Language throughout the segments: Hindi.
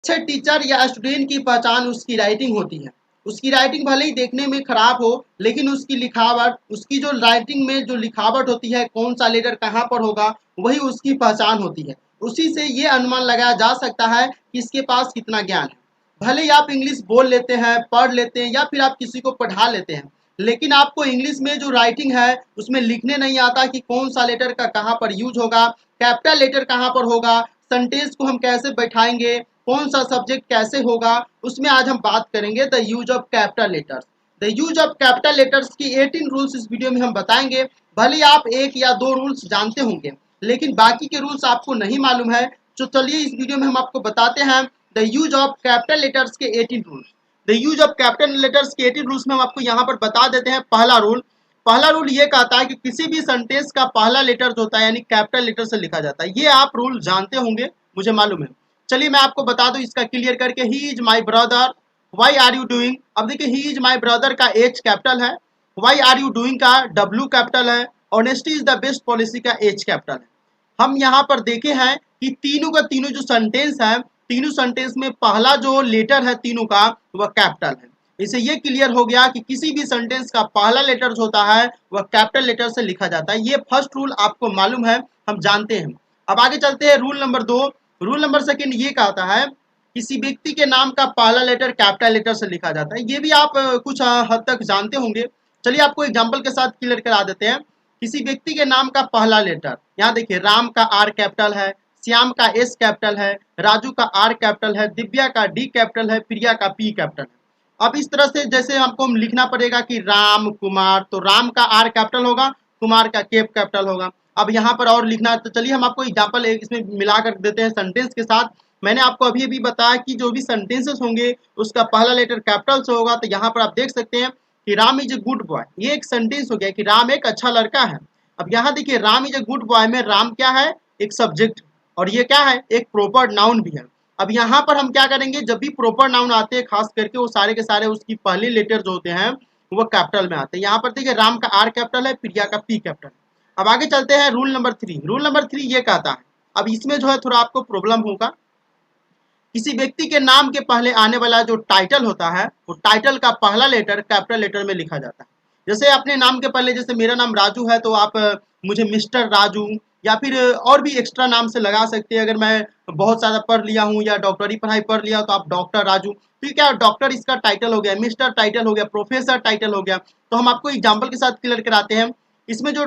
अच्छे टीचर या स्टूडेंट की पहचान उसकी राइटिंग होती है। उसकी राइटिंग भले ही देखने में खराब हो, लेकिन उसकी लिखावट, उसकी जो राइटिंग में जो लिखावट होती है, कौन सा लेटर कहाँ पर होगा, वही उसकी पहचान होती है। उसी से ये अनुमान लगाया जा सकता है कि इसके पास कितना ज्ञान है। भले ही आप इंग्लिश बोल लेते हैं, पढ़ लेते हैं या फिर आप किसी को पढ़ा लेते हैं, लेकिन आपको इंग्लिश में जो राइटिंग है उसमें लिखने नहीं आता कि कौन सा लेटर का कहाँ पर यूज होगा, कैपिटल लेटर कहाँ पर होगा, सेंटेंस को हम कैसे बैठाएंगे, कौन सा सब्जेक्ट कैसे होगा, उसमें आज हम बात करेंगे the use of capital letters. The use of capital letters की 18 रूल्स इस वीडियो में हम बताएंगे। भले ही आप एक या दो रूल्स जानते होंगे, लेकिन बाकी के रूल्स आपको नहीं मालूम है। तो चलिए इस वीडियो में हम आपको बताते हैं the use of capital letters के 18 rules. The use of capital letters के 18 रूल्स में हम आपको यहाँ पर बता देते हैं। पहला रूल ये कहता है कि किसी भी सेंटेंस का पहला लेटर जो होता है यानी कैपिटल लेटर से लिखा जाता है। ये आप रूल जानते होंगे, मुझे मालूम है। चलिए मैं आपको बता दूं इसका क्लियर करके। He is my brother, why are you doing. अब देखिए ही इज माई ब्रदर का एच कैपिटल है, वाई आर यू डूइंग का डब्ल्यू कैपिटल है, honesty is the best policy का एच कैपिटल है। हम यहाँ पर देखे हैं कि तीनों का तीनों जो सेंटेंस है, तीनों सेंटेंस में पहला जो लेटर है तीनों का वह कैपिटल है। इससे ये क्लियर हो गया कि किसी भी सेंटेंस का पहला लेटर जो होता है वह कैपिटल लेटर से लिखा जाता है। ये फर्स्ट रूल आपको मालूम है, हम जानते हैं। अब आगे चलते हैं rule number 2। Rule number second ये कहता है किसी व्यक्ति के नाम का पहला लेटर कैपिटल लेटर से लिखा जाता है। ये भी आप कुछ हद तक जानते होंगे। चलिए आपको एग्जांपल के साथ क्लियर करा देते हैं। किसी व्यक्ति के नाम का पहला लेटर, यहाँ देखिए राम का आर कैपिटल है, श्याम का एस कैपिटल है, राजू का आर कैपिटल है, दिव्या का डी कैपिटल है, प्रिया का पी कैपिटल है। अब इस तरह से जैसे हमको लिखना पड़ेगा कि राम कुमार, तो राम का आर कैपिटल होगा, कुमार का केप कैपिटल होगा। अब यहाँ पर और लिखना है तो चलिए हम आपको एग्जाम्पल इसमें मिला कर देते हैं सेंटेंस के साथ। मैंने आपको अभी अभी बताया कि जो भी सेंटेंसेस होंगे उसका पहला लेटर कैपिटल से होगा। तो यहाँ पर आप देख सकते हैं कि Ram is a good boy, ये एक सेंटेंस हो गया कि राम एक अच्छा लड़का है। अब यहाँ देखिए Ram is a good boy में राम क्या है, एक सब्जेक्ट, और ये क्या है, एक प्रॉपर नाउन भी है। अब यहाँ पर हम क्या करेंगे, जब भी प्रॉपर नाउन आते हैं खास करके वो सारे के सारे उसकी पहले लेटर जो होते हैं वो कैपिटल में आते हैं। यहाँ पर देखिए राम का आर कैपिटल है, प्रिया का पी कैपिटल है। अब आगे चलते हैं रूल नंबर 3। रूल नंबर 3 ये कहता है, अब इसमें जो है थोड़ा आपको प्रॉब्लम होगा। किसी व्यक्ति के नाम के पहले आने वाला जो टाइटल होता है वो टाइटल का पहला लेटर कैपिटल लेटर में लिखा जाता है। जैसे अपने नाम के पहले, जैसे मेरा नाम राजू है तो आप मुझे मिस्टर राजू या फिर और भी एक्स्ट्रा नाम से लगा सकते हैं। अगर मैं बहुत ज़्यादा पढ़ लिया हूँ या डॉक्टरी पढ़ाई पढ़ लिया तो आप डॉक्टर राजू, तो ये क्या डॉक्टर इसका टाइटल हो गया, मिस्टर टाइटल हो गया, प्रोफेसर टाइटल हो गया। तो हम आपको एग्जाम्पल के साथ क्लियर कराते हैं। इसमें जो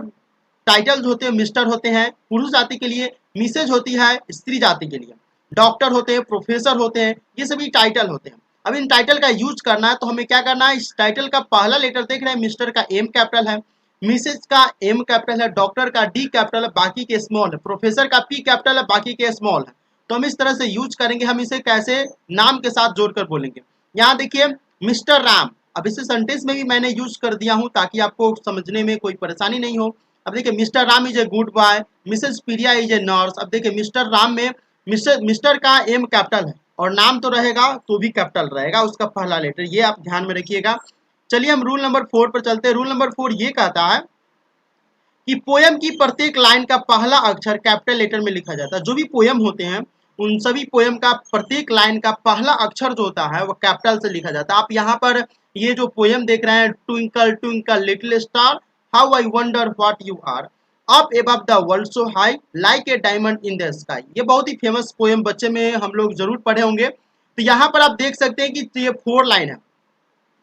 टाइटल्स होते हैं मिस्टर होते हैं पुरुष जाति के लिए, मिसेज होती है स्त्री जाति के लिए, डॉक्टर होते हैं, प्रोफेसर होते हैं, ये सभी टाइटल होते हैं। अब इन टाइटल का यूज करना है तो हमें क्या करना है, इस टाइटल का पहला लेटर देख रहे हैं, मिस्टर का एम कैपिटल है, मिसेज का एम कैपिटल है, डॉक्टर का डी कैपिटल है, बाकी के स्मॉल है, प्रोफेसर का पी कैपिटल है, बाकी के स्मॉल है। तो हम इस तरह से यूज करेंगे। हम इसे कैसे नाम के साथ जोड़कर बोलेंगे। यहाँ देखिए मिस्टर राम, अब इसे सेंटेंस में भी मैंने यूज कर दिया हूँ ताकि आपको समझने में कोई परेशानी नहीं हो। अब देखिए mister Ram is a good boy, missus Priya is a nurse. अब देखिए मिस्टर राम में मिस्टर का एम कैपिटल है और नाम तो रहेगा तो भी कैपिटल रहेगा उसका पहला लेटर, ये आप ध्यान में रखिएगा। चलिए हम रूल नंबर 4 पर चलते हैं। रूल नंबर 4 ये कहता है कि पोयम की प्रत्येक लाइन का पहला अक्षर कैपिटल लेटर में लिखा जाता है। जो भी पोयम होते हैं उन सभी पोयम का प्रत्येक लाइन का पहला अक्षर जो होता है वो कैपिटल से लिखा जाता है। आप यहाँ पर ये जो पोयम देख रहे हैं, twinkle twinkle little star how I wonder what you are, up above the world so high like a diamond in the sky, ये बहुत ही फेमस पोयम बच्चे में हम लोग जरूर पढ़े होंगे। तो यहाँ पर आप देख सकते हैं कि ये 4 लाइन है।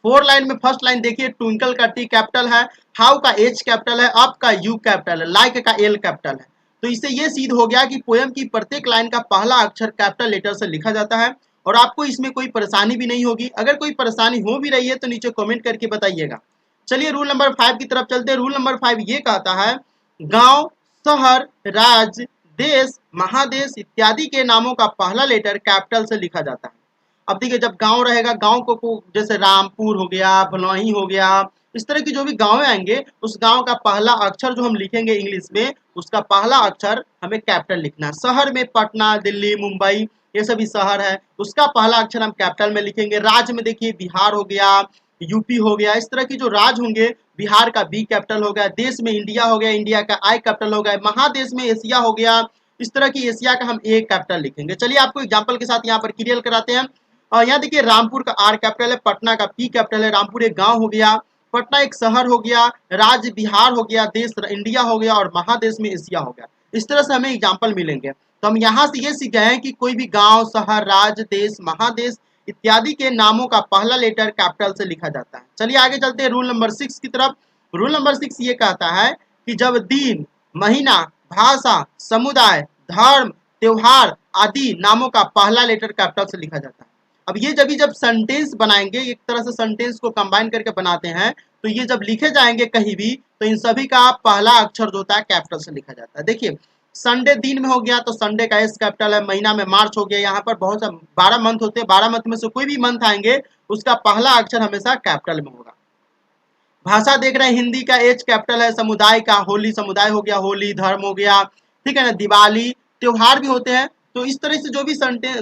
4 लाइन में फर्स्ट लाइन देखिए ट्विंकल का टी कैपिटल है, हाउ का एच कैपिटल है, अप का यू कैपिटल है, लाइक का एल कैपिटल है। तो इससे ये सिद्ध हो गया कि पोयम की प्रत्येक लाइन का पहला अक्षर कैपिटल लेटर से लिखा जाता है और आपको इसमें कोई परेशानी भी नहीं होगी। अगर कोई परेशानी हो भी रही है तो नीचे कमेंट करके बताइएगा। चलिए रूल नंबर 5 की तरफ चलते हैं। रूल नंबर 5 ये कहता है गांव, शहर, राज्य, देश, महादेश इत्यादि के नामों का पहला लेटर कैपिटल से लिखा जाता है। अब देखिए जब गांव रहेगा, गांव को जैसे रामपुर हो गया, भलौही हो गया, इस तरह की जो भी गांव आएंगे उस गांव का पहला अक्षर जो हम लिखेंगे इंग्लिश में, उसका पहला अक्षर हमें कैपिटल लिखना है। शहर में पटना, दिल्ली, मुंबई ये सभी शहर है, उसका पहला अक्षर हम कैपिटल में लिखेंगे। राज्य में देखिए बिहार हो गया, यूपी हो गया, इस तरह की जो राज्य होंगे बिहार का बी कैपिटल हो गया। देश में इंडिया हो गया, इंडिया का आई कैपिटल हो गया। महादेश में एशिया हो गया, इस तरह की एशिया का हम ए कैपिटल लिखेंगे। चलिए आपको एग्जाम्पल के साथ यहाँ पर क्लियर कराते हैं। और यहाँ देखिए रामपुर का आर कैपिटल है, पटना का पी कैपिटल है, रामपुर एक गांव हो गया, पटना एक शहर हो गया, राज्य बिहार हो गया, देश इंडिया हो गया और महादेश में एशिया हो गया। इस तरह से हमें एग्जाम्पल मिलेंगे। तो हम यहाँ से ये सीख गए हैं कि कोई भी गांव, शहर, राज्य, देश, महादेश इत्यादि के नामों का पहला लेटर कैपिटल से लिखा जाता है। चलिए आगे चलते हैं रूल नंबर 6 की तरफ। रूल नंबर 6 ये कहता है कि जब दिन, महीना, भाषा, समुदाय, धर्म, त्योहार आदि नामों का पहला लेटर कैपिटल से लिखा जाता है। अब ये जब सेंटेंस बनाएंगे, एक तरह से सेंटेंस को कंबाइन करके बनाते हैं, तो ये जब लिखे जाएंगे कहीं भी तो इन सभी का पहला अक्षर जो होता है कैपिटल से लिखा जाता है। देखिए संडे दिन में हो गया तो संडे का एस कैपिटल है, महीना में मार्च हो गया, यहाँ पर बहुत सा 12 मंथ होते हैं, 12 मंथ में से कोई भी मंथ आएंगे उसका पहला अक्षर हमेशा कैपिटल में होगा। भाषा देख रहे हैं, हिंदी का एच कैपिटल है, समुदाय का होली समुदाय हो गया, होली धर्म हो गया, ठीक है ना, दिवाली, त्योहार भी होते हैं। तो इस तरह से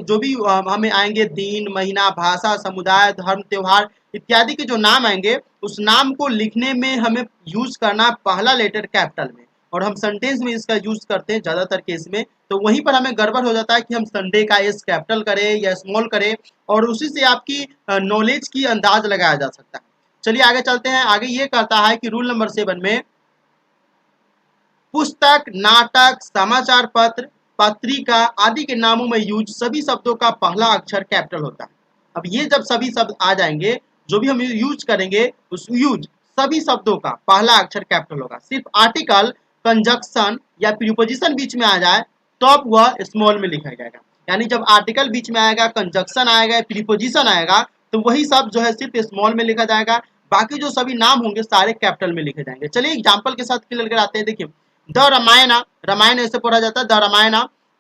जो भी हमें आएंगे दिन, महीना, भाषा, समुदाय, धर्म, त्योहार इत्यादि के जो नाम आएंगे उस नाम को लिखने में हमें यूज करना पहला लेटर कैपिटल में, और हम सेंटेंस में इसका यूज करते हैं ज्यादातर केस में। तो वहीं पर हमें गड़बड़ हो जाता है कि हम संडे का एस कैपिटल करें या स्मॉल करें, और उसी से आपकी नॉलेज की अंदाज लगाया जा सकता है। चलिए आगे चलते हैं। आगे ये कहता है कि रूल नंबर 7 में पुस्तक, नाटक, समाचार पत्र, पत्रिका आदि के नामों में यूज सभी शब्दों का पहला अक्षर कैपिटल होता है। अब ये जब सभी शब्द आ जाएंगे, जो भी हम यूज करेंगे उस यूज सभी शब्दों का पहला अक्षर कैपिटल होगा। सिर्फ आर्टिकल, कंजक्शन या प्रीपोजिशन बीच में आ जाए तो अब वह स्मॉल में लिखा जाएगा। यानी जब आर्टिकल बीच में आएगा, कंजक्शन आएगा, प्रीपोजिशन आएगा तो वही सब जो है सिर्फ स्मॉल में लिखा जाएगा, बाकी जो सभी नाम होंगे सारे कैपिटल में लिखे जाएंगे। चलिए एग्जांपल के साथ क्लियर कराते हैं। देखिए द रामायण, रामायण ऐसे पढ़ा जाता है the Ramayan.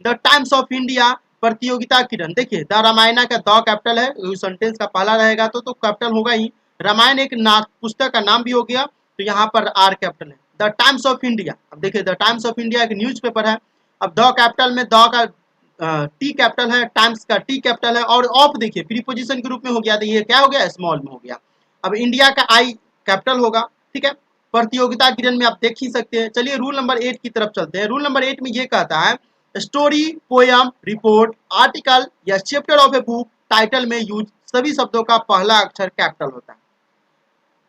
The Times of India, Pratiyogita Kiran. देखिए द रामायण का द कैपिटल है, सेंटेंस का पहला रहेगा तो कैपिटल होगा ही। रामायण एक पुस्तक का नाम भी हो गया तो यहाँ पर आर कैपिटल है। द टाइम्स ऑफ इंडिया, अब देखिए द टाइम्स ऑफ इंडिया एक न्यूज़पेपर है, अब द कैपिटल में द का टी कैपिटल है, टाइम्स का टी कैपिटल है, और ऑफ देखिए प्रीपोजिशन के रूप में हो गया तो ये क्या हो गया, स्मॉल में हो गया। अब इंडिया का आई कैपिटल होगा, ठीक है। प्रतियोगिता किरण में आप देख ही सकते हैं। चलिए रूल नंबर 8 की तरफ चलते हैं। रूल नंबर 8 में ये कहता है स्टोरी, पोयम, रिपोर्ट, आर्टिकल या chapter of a book title में यूज सभी शब्दों का पहला अक्षर कैपिटल होता है।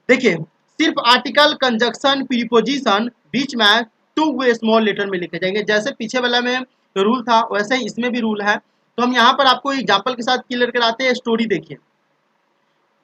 देखिए सिर्फ आर्टिकल, कंजक्शन, प्रीपोजिशन बीच में टू वे स्मॉल लेटर में लिखे जाएंगे। जैसे पीछे वाला में रूल था वैसे ही इसमें भी रूल है। तो हम यहाँ पर आपको एग्जाम्पल के साथ क्लियर कराते हैं। स्टोरी देखिए,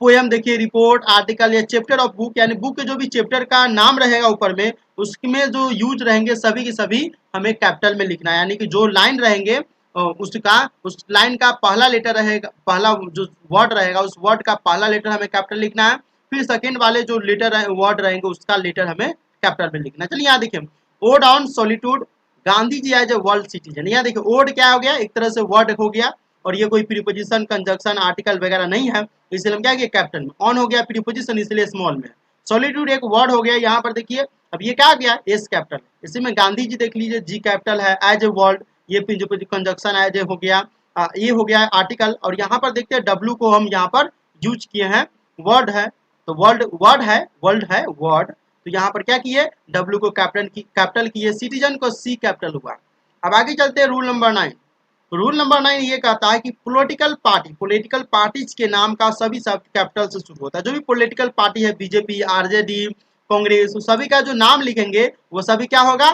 पोयम देखिए, रिपोर्ट, आर्टिकल या चैप्टर ऑफ बुक, यानी बुक के जो भी चैप्टर का नाम रहेगा ऊपर में उसमें जो यूज रहेंगे सभी के सभी हमें कैपिटल में लिखना है। यानी कि जो लाइन रहेंगे उस लाइन का पहला लेटर रहेगा, पहला जो वर्ड रहेगा उस वर्ड का पहला लेटर हमें कैपिटल लिखना है। फिर सेकेंड वाले जो लेटर वर्ड रहेंगे उसका लेटर हमें कैपिटल में लिखना है। चलिए यहाँ देखिए ode on solitude, Gandhi ji as a world citizen. यहाँ देखिए ओड क्या हो गया, एक तरह से वर्ड हो गया और ये कोई प्रीपोजिशन, कंजक्शन, आर्टिकल वगैरह नहीं है, इसलिए हम क्या किया कैपिटल में। ऑन हो गया प्रीपोजिशन इसलिए स्मॉल में। सॉलिट्यूड एक वर्ड हो गया, यहाँ पर देखिए अब ये क्या गया, एस कैपिटल। इसी में गांधी जी देख लीजिए, जी कैपिटल है, एज ए वर्ड, ये कंजक्शन एज ए हो गया, ये हो गया आर्टिकल। और यहाँ पर देखते हैं डब्ल्यू को हम यहाँ पर यूज किए हैं, वर्ड है तो वर्ड है, वर्ड, तो यहाँ पर क्या किए, डब्ल्यू को कैपिटल किए, सिटीजन को सी कैपिटल हुआ। अब आगे चलते हैं रूल नंबर 9। रूल नंबर 9 ये कहता है कि पॉलिटिकल पार्टीज के नाम का सभी शब्द कैपिटल से शुरू होता है। जो भी पॉलिटिकल पार्टी है, बीजेपी, आरजेडी, कांग्रेस, सभी का जो नाम लिखेंगे वो सभी क्या होगा,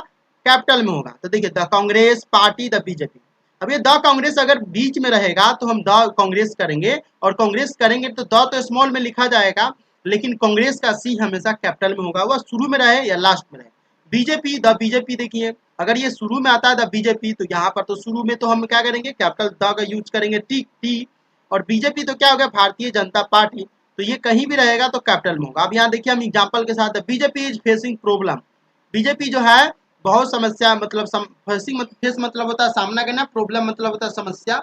कैपिटल में होगा। तो देखिए the Congress party, the BJP. अब ये द कांग्रेस अगर बीच में रहेगा तो हम द कांग्रेस करेंगे, और कांग्रेस करेंगे तो द तो स्मॉल में लिखा जाएगा, लेकिन कांग्रेस का सी हमेशा कैपिटल में होगा, वह शुरू में रहे या लास्ट में रहे। बीजेपी, द बीजेपी, देखिए अगर ये शुरू में आता है द बीजेपी तो यहाँ पर तो शुरू में तो हम क्या करेंगे, कैपिटल द का यूज करेंगे, टी। और बीजेपी तो क्या होगा, भारतीय जनता पार्टी, तो ये कहीं भी रहेगा तो कैपिटल में होगा। अब यहाँ देखिए हम एग्जाम्पल के साथ, BJP is facing problem. BJP जो है बहुत समस्या, मतलब फेस मतलब होता है सामना करना, प्रॉब्लम मतलब होता है समस्या।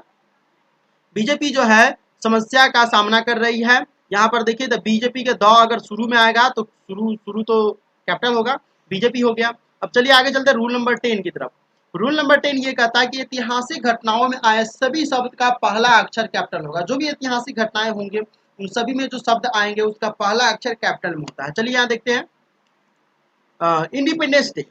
बीजेपी जो है समस्या का सामना कर रही है। यहाँ पर देखिए द बीजेपी के द अगर शुरू में आएगा तो शुरू तो कैपिटल होगा, बीजेपी हो गया। अब चलिए आगे चलते हैं रूल नंबर 10 की तरफ। रूल नंबर 10 ये कहता है कि ऐतिहासिक घटनाओं में आए सभी शब्द का पहला अक्षर कैपिटल होगा। जो भी ऐतिहासिक घटनाएं होंगे उन सभी में जो शब्द आएंगे उसका पहला अक्षर कैपिटल में होता है। चलिए यहाँ देखते हैं इंडिपेंडेंस डे।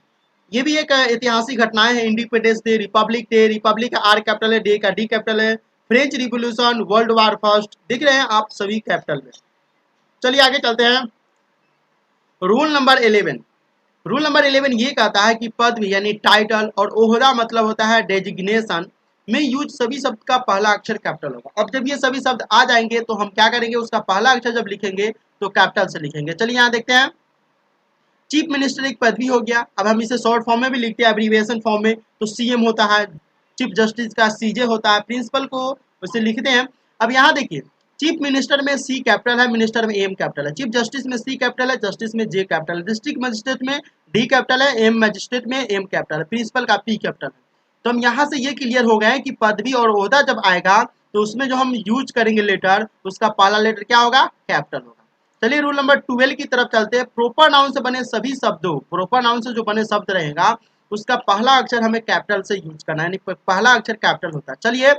ये भी एक ऐतिहासिक घटनाएं है। इंडिपेंडेंस डे, रिपब्लिक का आर कैपिटल है, डे का डी कैपिटल है, French revolution, world war first, दिख रहे हैं आप सभी कैपिटल में। चलिए आगे चलते हैं। Rule number 11। रूल नंबर 11 ये कहता है कि पद यानी टाइटल और ओहदा मतलब होता है डेजिग्नेशन में यूज सभी शब्द का पहला अक्षर कैपिटल होगा। अब जब ये सभी शब्द आ जाएंगे तो हम क्या करेंगे, उसका पहला अक्षर जब लिखेंगे तो कैपिटल से लिखेंगे। चलिए यहाँ देखते हैं। चीफ मिनिस्टर एक पदवी हो गया, अब हम इसे शॉर्ट फॉर्म में भी लिखते हैं, एब्रीविएशन फॉर्म में तो सीएम होता है, चीफ जस्टिस का सीजे होता है, प्रिंसिपल को उसे लिखते हैं। अब यहाँ देखिए, चीफ मिनिस्टर में सी कैपिटल है, मिनिस्टर में एम कैपिटल है, चीफ जस्टिस में सी कैपिटल है, जस्टिस में जे कैपिटल है, डिस्ट्रिक्ट मजिस्ट्रेट में डी कैपिटल है, एम मजिस्ट्रेट में एम कैपिटल है, प्रिंसिपल का पी कैपिटल है। तो हम यहाँ से ये क्लियर हो गए कि पदवी और ओहदा जब आएगा तो उसमें जो हम यूज करेंगे लेटर, उसका पहला लेटर क्या होगा, कैपिटल होगा। चलिए रूल नंबर 12 की तरफ चलते हैं। प्रोपर नाउन से बने सभी शब्दों, प्रोपर नाउन से जो बने शब्द रहेगा उसका पहला अक्षर हमें कैपिटल से यूज करना है, यानी पहला अक्षर कैपिटल होता है। चलिए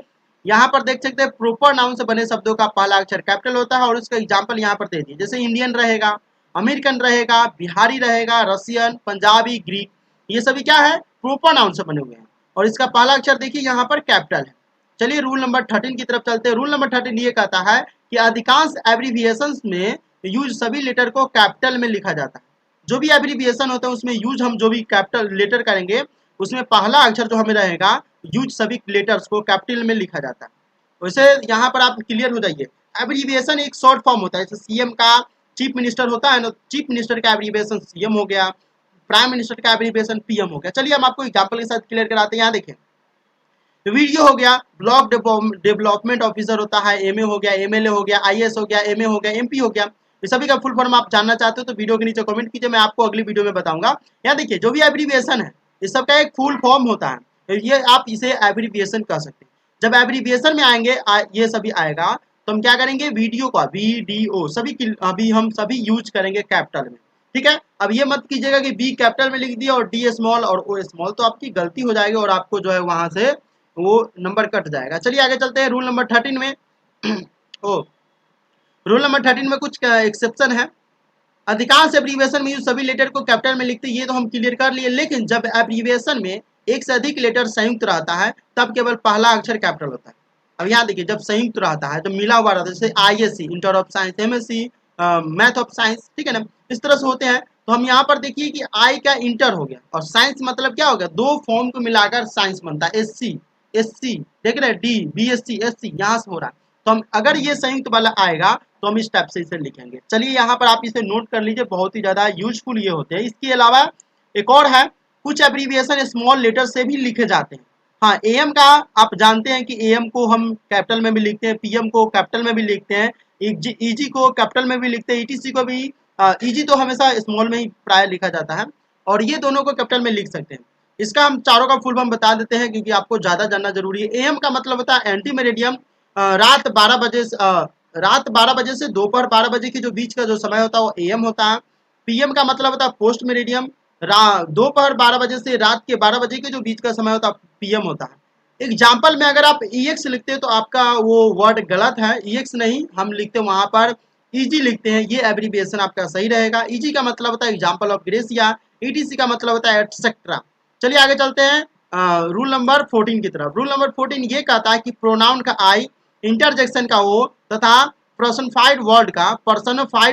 यहाँ पर देख सकते हैं प्रोपर नाउन से बने शब्दों का पहला अक्षर कैपिटल होता है और उसका एग्जाम्पल यहाँ पर दे दिए, जैसे इंडियन रहेगा, अमेरिकन रहेगा, बिहारी रहेगा, रशियन, पंजाबी, ग्रीक, ये सभी क्या है, प्रोपर नाउन से बने हुए हैं और इसका पहला अक्षर देखिए यहाँ पर कैपिटल है। चलिए रूल नंबर 13 की तरफ चलते हैं। रूल नंबर 13 ये कहता है कि अधिकांश एब्रीविएशंस में यूज सभी लेटर को कैपिटल में लिखा जाता है। जो भी एब्रीविएशन होता है उसमें यूज हम जो भी कैपिटल लेटर करेंगे उसमें पहला अक्षर जो हमें रहेगा यूज सभी लेटर्स को कैपिटल में लिखा जाता है। वैसे यहाँ पर आप क्लियर हो जाइए, एब्रीविएशन एक शॉर्ट फॉर्म होता है, जैसे सीएम का चीफ मिनिस्टर होता है ना, चीफ मिनिस्टर का एब्रीविएशन सीएम हो गया, प्राइम मिनिस्टर का एब्रीविएशन पीएम हो गया। चलिए हम आपको एग्जाम्पल के साथ क्लियर कराते हैं। यहाँ देखें, वीडियो हो गया, ब्लॉक डेवलपमेंट ऑफिसर होता है, एमए हो गया, एमएलए हो गया, आईएएस हो गया, एमए हो गया, एमपी हो गया। ये सभी का फुल फॉर्म आप जानना चाहते हो तो वीडियो के नीचे कमेंट कीजिए, मैं आपको अगली वीडियो में बताऊंगा। यहाँ देखिए जो भी एब्रीविएशन है इस सब का एक फुल फॉर्म होता है, ये आप इसे एब्रीविएशन कह सकते हैं। जब एब्रीविएशन में आएंगे ये सभी आएगा तो हम क्या करेंगे, वीडियो का VDO सभी अभी हम सभी यूज करेंगे कैपिटल में, ठीक है। अब ये मत कीजिएगा कि बी कैपिटल में लिख दिया और डी स्मॉल और ओ स्मॉल, तो आपकी गलती हो जाएगी और आपको जो है वहां से वो नंबर कट जाएगा। चलिए आगे चलते हैं रूल नंबर 13 में। ओ रूल नंबर 13 में कुछ एक्सेप्शन है। अधिकांश एब्रीविएशन में सभी लेटर को कैपिटल में लिखते हैं, ये तो हम क्लियर कर लिए, लेकिन जब एब्रीविएशन में एक से अधिक लेटर संयुक्त रहता है तब केवल पहला अक्षर कैपिटल होता है। अब यहाँ देखिए जब संयुक्त रहता है, जब मिला हुआ रहता है, जैसे ISC inter of science, MSc math of science, ठीक है ना, इस तरह से होते हैं। तो हम यहाँ पर देखिए कि आई का इंटर हो गया और साइंस मतलब क्या हो गया, दो फॉर्म को मिलाकर साइंस बनता है, SC देख रहे हैं, D BSc SC यहाँ से हो रहा है। तो हम अगर ये संयुक्त वाला आएगा तो हम इस टाइप से इसे लिखेंगे। चलिए यहाँ पर आप इसे नोट कर लीजिए, बहुत ही ज्यादा यूजफुल ये होते हैं। इसके अलावा एक और है, कुछ एब्रीविएशन स्मॉल लेटर से भी लिखे जाते हैं। हाँ, AM का आप जानते हैं कि AM को हम कैपिटल में भी लिखते हैं, PM को कैपिटल में भी लिखते हैं, EG को कैपिटल में भी लिखते हैं, ETC को भी। EG तो हमेशा स्मॉल में ही प्राय लिखा जाता है और ये दोनों को कैपिटल में लिख सकते हैं। इसका हम चारों का फुल फॉर्म बता देते हैं क्योंकि आपको ज्यादा जानना जरूरी है। AM का मतलब होता है एंटी मेरिडियम, रात 12 बजे से दोपहर 12 बजे के जो बीच का जो समय होता है वो AM होता है। PM का मतलब होता है पोस्ट मेरिडियम, दोपहर 12 बजे से रात के 12 बजे के जो बीच का समय होता है PM होता है। एग्जाम्पल में अगर आप EX लिखते हैं तो आपका वो वर्ड गलत है, EX नहीं हम लिखते हैं वहां पर EG लिखते हैं, ये एब्रीविएशन आपका सही रहेगा। EG का मतलब होता है एग्जाम्पल ऑफ ग्रेसिया, ETC का मतलब होता है एटसेट्रा। चलिए आगे चलते हैं रूल नंबर 14 की तरफ। रूल नंबर 14 ये कहता है कि प्रोनाउन का आई, इंटरजेक्शन का ओ तथा पर्सनिफाइड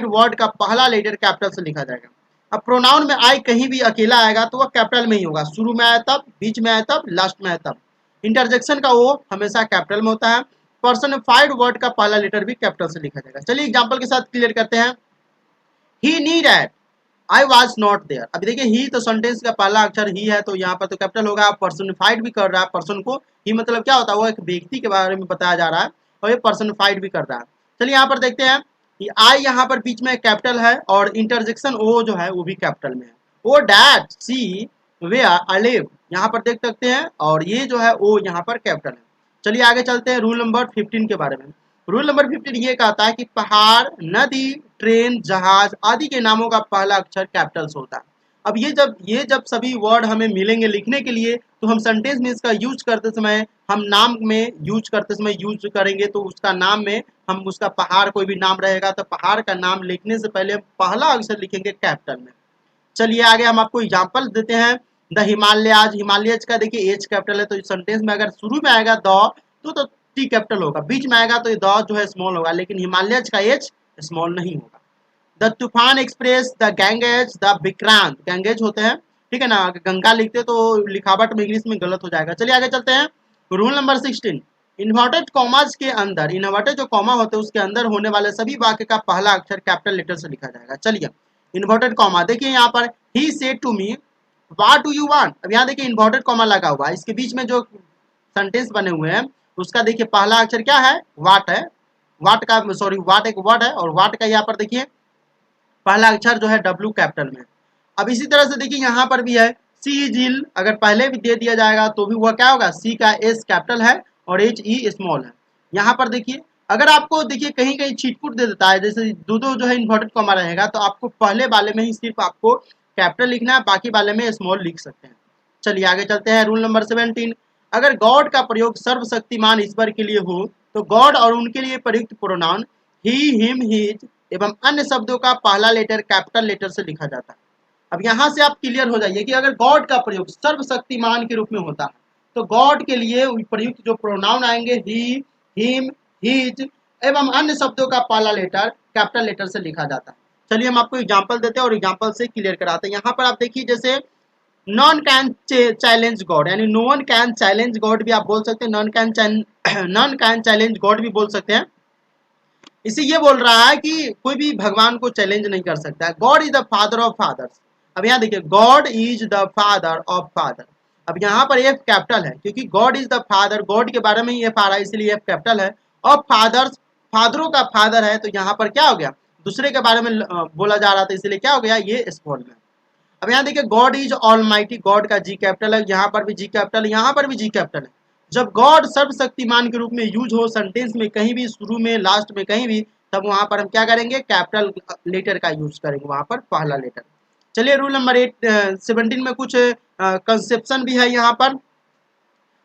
वर्ड का पहला लेटर कैपिटल से लिखा जाएगा। अब प्रोनाउन में आई कहीं भी अकेला आएगा तो वह कैपिटल में ही होगा, शुरू में आया तब, बीच में आया तब, लास्ट में आया तब। इंटरजेक्शन का ओ हमेशा कैपिटल में होता है। पर्सनिफाइड वर्ड का पहला लेटर भी कैपिटल से लिखा जाएगा। चलिए एग्जाम्पल के साथ क्लियर करते हैं। He need it, I was not there. अभी देखिए ही तो सेंटेंस का पहला अक्षर ही है तो यहाँ पर तो कैपिटल होगा। पर्सनिफाइड भी कर रहा है पर्सन को, ही मतलब क्या होता है, वो एक व्यक्ति के बारे में बताया जा रहा है और ये पर्सनिफाइड भी कर रहा है। चलिए यहाँ पर देखते हैं कि आई यहाँ पर बीच में कैपिटल है और इंटरजेक्शन ओ जो है वो भी कैपिटल में है। Oh dad see where I live यहाँ पर देख सकते हैं और ये जो है ओ यहाँ पर कैपिटल है। चलिए आगे चलते हैं रूल नंबर 15 के बारे में। रूल नंबर 15 ये कहता है कि पहाड़, नदी, ट्रेन, जहाज आदि के नामों का पहला अक्षर कैपिटल से होता है। अब ये जब सभी वर्ड हमें मिलेंगे लिखने के लिए तो हम सेंटेंस में इसका यूज करते समय, हम नाम में यूज करते समय यूज करेंगे तो उसका नाम में हम उसका पहाड़ कोई भी नाम रहेगा तो पहाड़ का नाम लिखने से पहले हम पहला अक्षर लिखेंगे कैपिटल में। चलिए आगे हम आपको एग्जाम्पल देते हैं द हिमालयाज, हिमालयज का देखिए एच कैपिटल है, तो सेंटेंस में अगर शुरू में आएगा द तो टी कैपिटल होगा, बीच में आएगा तो ये द जो है स्मॉल होगा, लेकिन हिमालयज का एच स्मॉल नहीं होगा। द तूफान express, the Ganges, the Vikrant, Ganges होते हैं, ठीक है ना, गंगा लिखते तो लिखावट में इंग्लिश में गलत हो जाएगा। चलिए आगे चलते हैं। रूल नंबर 16, इन्वर्टेड कॉमाज के अंदर, इन्वर्टेड जो कॉमा होते हैं उसके अंदर होने वाले सभी वाक्य का पहला अक्षर कैपिटल लेटर से लिखा जाएगा। चलिए इन्वर्टेड कॉमा देखिए यहाँ पर, he said to me what do you want, अब यहाँ देखिए इन्वर्टेड कॉमा लगा हुआ है, इसके बीच में जो सेंटेंस बने हुए हैं उसका देखिए पहला अक्षर क्या है, वाट है, वाट का सॉरी वाट एक वर्ड है, और वाट का यहाँ पर देखिए पहला अक्षर जो है डब्ल्यू कैपिटल में। अब इसी तरह से देखिए यहाँ पर भी है सी जिल, अगर पहले भी दे दिया जाएगा तो भी वह क्या होगा, सी का एस कैपिटल है और एच ई स्मॉल है। यहाँ पर देखिए अगर आपको देखिए कहीं कहीं छीटपुट दे देता है, जैसे दो जो है इन्वर्टेड कॉमा रहेगा, तो आपको पहले वाले में ही सिर्फ आपको कैपिटल लिखना है, बाकी वाले में स्मॉल लिख सकते हैं। चलिए आगे चलते हैं। रूल नंबर 17, अगर गॉड का प्रयोग सर्वशक्तिमान ईश्वर के लिए हो तो गॉड और उनके लिए प्रयुक्त प्रोनाउन ही, हिम, हिज एवं अन्य शब्दों का पहला लेटर कैपिटल लेटर से लिखा जाता है। अब यहाँ से आप क्लियर हो जाइए कि अगर गॉड का प्रयोग सर्वशक्तिमान के रूप में होता है तो गॉड के लिए प्रयुक्त जो प्रोनाउन आएंगे ही, हिम, हिज एवं अन्य शब्दों का पहला लेटर कैपिटल लेटर से लिखा जाता है। चलिए हम आपको एग्जांपल देते हैं और एग्जांपल से क्लियर कराते हैं। यहाँ पर आप देखिए जैसे नॉन कैन चैलेंज गॉड, यानी no one can challenge God भी आप बोल सकते हैं, नॉन कैन चैलेंज गॉड भी बोल सकते हैं। इसे ये बोल रहा है कि कोई भी भगवान को चैलेंज नहीं कर सकता है। God is the father of fathers, अब यहाँ देखिए God is the father of father, अब यहाँ पर एफ कैपिटल है क्योंकि God is the father, God के बारे में ही एफ आ रहा है इसलिए एफ कैपिटल है। ऑफ फादर्स, फादरों का फादर है तो यहाँ पर क्या हो गया, दूसरे के बारे में बोला जा रहा था इसलिए क्या हो गया, ये स्मॉल में। अब यहाँ देखिए गॉड इज ऑलमाइटी, गॉड का जी कैपिटल है, यहाँ पर भी जी कैपिटल है, यहाँ पर भी जी कैपिटल है। जब गॉड सर्वशक्तिमान के रूप में यूज हो सेंटेंस में कहीं भी, शुरू में, लास्ट में, कहीं भी, तब वहां पर हम क्या करेंगे, कैपिटल लेटर का यूज करेंगे, वहां पर पहला लेटर। चलिए रूल नंबर 17 में कुछ कंसेप्शन भी है यहाँ पर।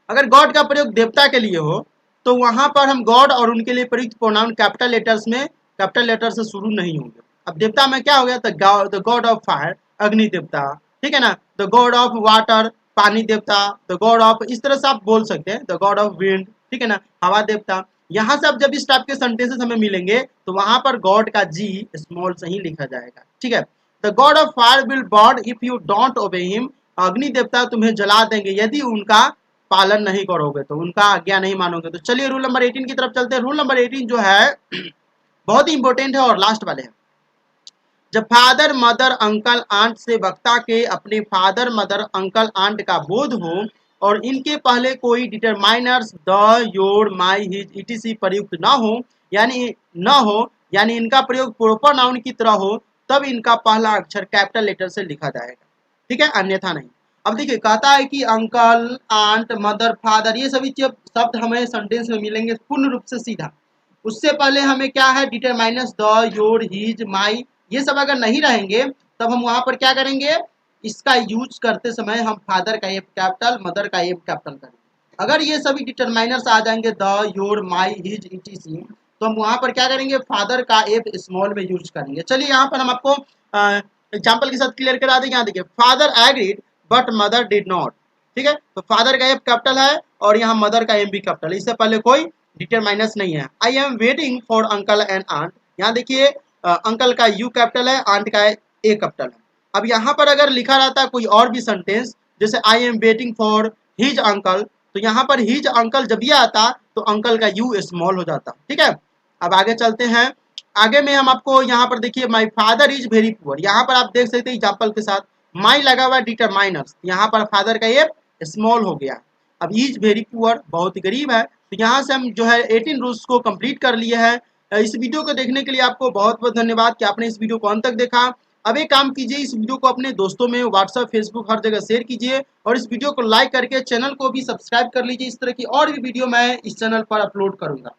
अगर गॉड का प्रयोग देवता के लिए हो तो वहां पर हम गॉड और उनके लिए प्रयुक्त प्रोनाउन कैपिटल लेटर्स में, कैपिटल लेटर से शुरू नहीं होंगे। अब देवता में क्या हो गया, द गॉड ऑफ फायर, अग्नि देवता, ठीक है ना, द गॉड ऑफ वाटर, पानी देवता, द गॉड ऑफ, इस तरह से आप बोल सकते हैं, द गॉड ऑफ विंड, ठीक है ना, हवा देवता। यहाँ से अब जब इस टाइप के सेंटेंसेस हमें मिलेंगे तो वहां पर गॉड का जी स्मॉल से ही लिखा जाएगा, ठीक है। The God of fire will burn if you don't ओबे हिम, अग्नि देवता तुम्हें जला देंगे यदि उनका पालन नहीं करोगे, तो उनका आज्ञा नहीं मानोगे। तो चलिए रूल नंबर 18 की तरफ चलते हैं। रूल नंबर 18 जो है बहुत ही इंपॉर्टेंट है और लास्ट वाले हैं। जब फादर, मदर, अंकल, आंट से वक्ता के अपने फादर, मदर, अंकल, आंट का बोध हो और इनके पहले कोई determiners the, your, my, his, etc. प्रयुक्त ना हो, यानी इनका प्रयोग प्रॉपर नाउन की तरह हो, तब इनका पहला अक्षर कैपिटल लेटर से लिखा जाएगा, ठीक है, अन्यथा नहीं। अब देखिए कहता है कि अंकल, आंट, मदर, फादर, ये सभी शब्द हमें सेंटेंस में मिलेंगे पूर्ण रूप से सीधा। उससे पहले हमें क्या है, डिटरमाइनर्स द, योर, हिज, माई, ये सब अगर नहीं रहेंगे तब हम वहां पर क्या करेंगे, इसका यूज करते समय हम फादर का एफ कैपिटल, मदर का एफ कैपिटल करेंगे। अगर ये सभी डिटरमाइनर्स आ जाएंगे the, your, my, his, etc., तो हम वहां पर क्या करेंगे, फादर का एफ स्मॉल में यूज करेंगे। चलिए यहाँ पर हम आपको एग्जाम्पल के साथ क्लियर करा दें। यहाँ देखिए father agreed but mother did not, ठीक है, तो फादर का एफ कैपिटल है और यहाँ मदर का एम भी कैपिटल, इससे पहले कोई डिटरमाइनर्स नहीं है। I am waiting for uncle and aunt, यहाँ देखिए अंकल का यू कैपिटल है, आंट का ए कैपिटल है। अब यहाँ पर अगर लिखा रहता है कोई और भी सेंटेंस, जैसे आई am waiting for his uncle, तो यहाँ पर हिज अंकल जब ये आता तो अंकल का यू स्मॉल हो जाता, ठीक है। अब आगे चलते हैं। आगे में हम आपको यहाँ पर देखिए my father is very poor, यहाँ पर आप देख सकते हैं एग्जाम्पल के साथ माई लगा हुआ डिटरमाइनर्स, यहाँ पर फादर का ये स्मॉल हो गया। अब इज वेरी पुअर, बहुत गरीब है। तो यहाँ से हम जो है 18 रूल्स को कंप्लीट कर लिए हैं। इस वीडियो को देखने के लिए आपको बहुत बहुत धन्यवाद कि आपने इस वीडियो को अंत तक देखा। अब एक काम कीजिए, इस वीडियो को अपने दोस्तों में व्हाट्सएप, फेसबुक, हर जगह शेयर कीजिए और इस वीडियो को लाइक करके चैनल को भी सब्सक्राइब कर लीजिए। इस तरह की और भी वीडियो मैं इस चैनल पर अपलोड करूंगा।